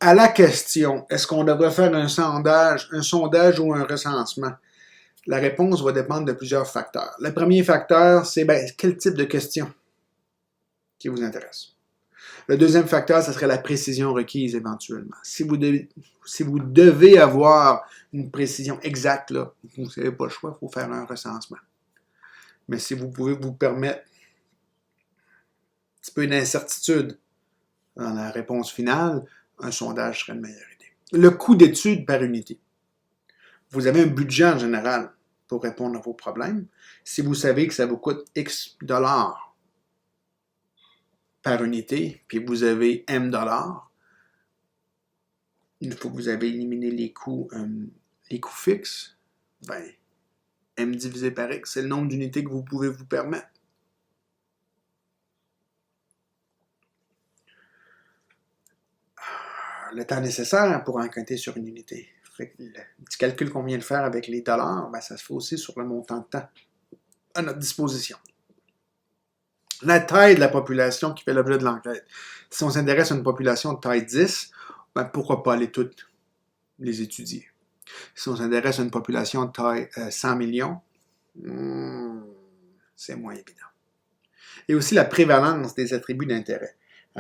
À la question, est-ce qu'on devrait faire un sondage ou un recensement? La réponse va dépendre de plusieurs facteurs. Le premier facteur, c'est quel type de question qui vous intéresse. Le deuxième facteur, ce serait la précision requise éventuellement. Si vous devez avoir une précision exacte, là, vous n'avez pas le choix, il faut faire un recensement. Mais si vous pouvez vous permettre un petit peu d'incertitude dans la réponse finale, un sondage serait une meilleure idée. Le coût d'étude par unité. Vous avez un budget en général pour répondre à vos problèmes. Si vous savez que ça vous coûte X dollars par unité, puis vous avez M dollars, une fois que vous avez éliminé les coûts fixes, M divisé par X, c'est le nombre d'unités que vous pouvez vous permettre. Le temps nécessaire pour enquêter sur une unité. Le petit calcul qu'on vient de faire avec les dollars, ça se fait aussi sur le montant de temps à notre disposition. La taille de la population qui fait l'objet de l'enquête. Si on s'intéresse à une population de taille 10, pourquoi pas aller toutes les étudier? Si on s'intéresse à une population de taille 100 millions, c'est moins évident. Et aussi la prévalence des attributs d'intérêt.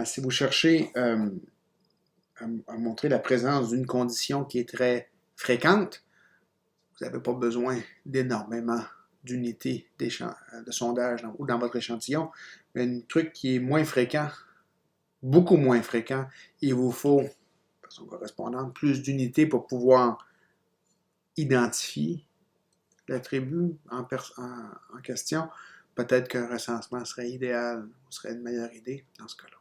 Si vous cherchez à montrer la présence d'une condition qui est très fréquente, vous n'avez pas besoin d'énormément d'unités de sondage ou dans votre échantillon, mais un truc qui est moins fréquent, beaucoup moins fréquent, il vous faut, de façon correspondante, plus d'unités pour pouvoir identifier l'attribut en question. Peut-être qu'un recensement serait idéal ou serait une meilleure idée dans ce cas-là.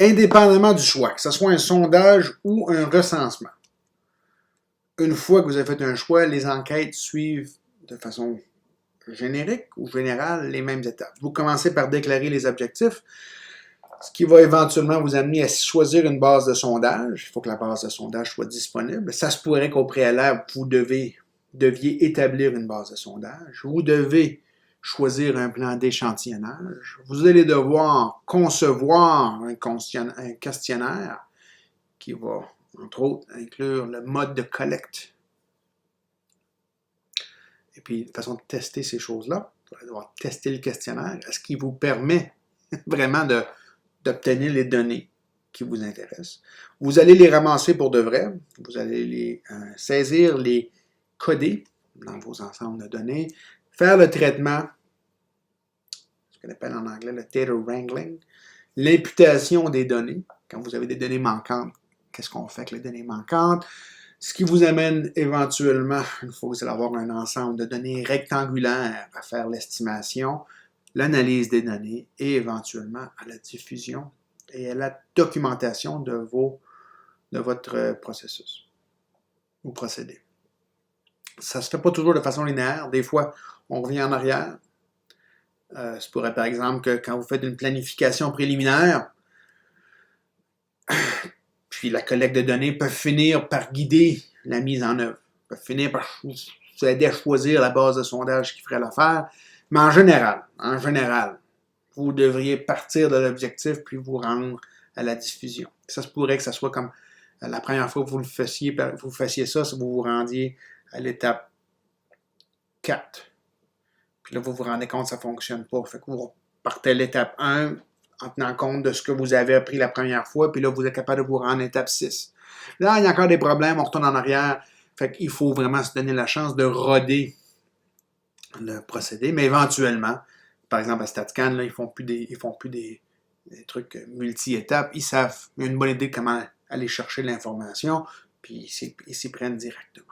Indépendamment du choix, que ce soit un sondage ou un recensement, une fois que vous avez fait un choix, les enquêtes suivent de façon générique ou générale les mêmes étapes. Vous commencez par déclarer les objectifs, ce qui va éventuellement vous amener à choisir une base de sondage. Il faut que la base de sondage soit disponible. Ça se pourrait qu'au préalable, vous deviez établir une base de sondage. Vous devez choisir un plan d'échantillonnage. Vous allez devoir concevoir un questionnaire qui va, entre autres, inclure le mode de collecte. Et puis, de façon de tester ces choses-là, vous allez devoir tester le questionnaire. Est-ce qu'il vous permet vraiment d'obtenir les données qui vous intéressent? Vous allez les ramasser pour de vrai. Vous allez les saisir, les coder dans vos ensembles de données, faire le traitement, ce qu'on appelle en anglais le data wrangling, l'imputation des données. Quand vous avez des données manquantes, qu'est-ce qu'on fait avec les données manquantes? Ce qui vous amène éventuellement, une fois que vous allez avoir un ensemble de données rectangulaires, à faire l'estimation, l'analyse des données et éventuellement à la diffusion et à la documentation de votre processus ou procédé. Ça ne se fait pas toujours de façon linéaire. Des fois, on revient en arrière. Ça pourrait, par exemple, que quand vous faites une planification préliminaire, puis la collecte de données peut finir par guider la mise en œuvre, peut finir par vous aider à choisir la base de sondage qui ferait l'affaire. Mais en général, vous devriez partir de l'objectif puis vous rendre à la diffusion. Ça se pourrait que ça soit comme la première fois que vous fassiez ça, si vous vous rendiez à l'étape 4. Puis là, vous vous rendez compte que ça ne fonctionne pas. Fait que vous partez à l'étape 1 en tenant compte de ce que vous avez appris la première fois, puis là, vous êtes capable de vous rendre à l'étape 6. Là, il y a encore des problèmes, on retourne en arrière. Fait qu'il faut vraiment se donner la chance de roder le procédé, mais éventuellement, par exemple à StatCan, là, ils font plus des trucs multi-étapes. Ils savent, ils ont une bonne idée de comment aller chercher l'information, puis ils s'y prennent directement.